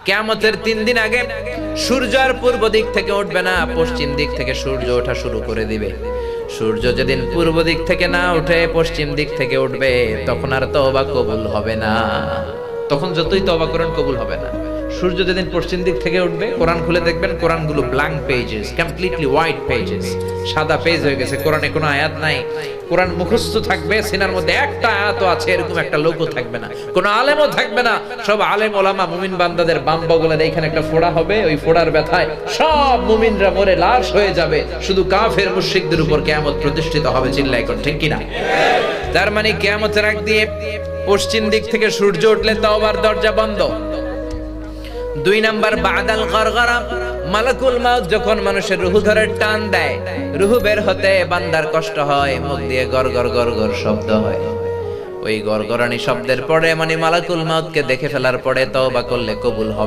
কিয়ামতের 3 দিন আগে সূর্য আর পূর্ব দিক থেকে উঠবে না, পশ্চিম দিক থেকে সূর্য ওঠা শুরু করে দিবে। সূর্য যেদিন পূর্ব দিক থেকে না উঠে পশ্চিম দিক থেকে উঠবে, তখন আর তওবা কবুল হবে না। তখন যতই তওবা করেন কবুল হবে না। সূর্য যেদিন পশ্চিম দিক থেকে উঠবে, কোরআন খুলে দেখবেন কোরআনগুলো blank pages, completely white pages, সাদা পেজ হয়ে গেছে। কোরআনে কোনো আয়াত নাই, কোরআন মুখস্থ থাকবে, সিনার মধ্যে একটা আয়াতও আছে এরকম একটা লোকও থাকবে না, কোনো আলেমও থাকবে না। সব আলেম ওলামা মুমিন বান্দাদের বাম বগলের এইখানে একটা ফোড়া হবে, ওই ফোড়ার ব্যথায় সব মুমিনরা মরে লাশ হয়ে যাবে, শুধু কাফের মুশরিকদের উপর কিয়ামত প্রতিষ্ঠিত হবে। চিল্লায় কোন ঠিক কিনা? তার মানে কিয়ামতের আগ দিয়ে পশ্চিম দিক থেকে সূর্য উঠলে তওবার দরজা বন্ধ। 2 নাম্বার বাদাল গরগরা, মালাকুল মাউত যখন মানুষের রূহ ধরে টান দেয়, রূহ বের হতে বান্দার কষ্ট হয়, মুখ দিয়ে গরগর গরগর শব্দ হয়। ওই গরগরানি শব্দের পরে মানে মালাকুল মাউতকে দেখে ফেলার পরে তওবা করলে কবুল হবে।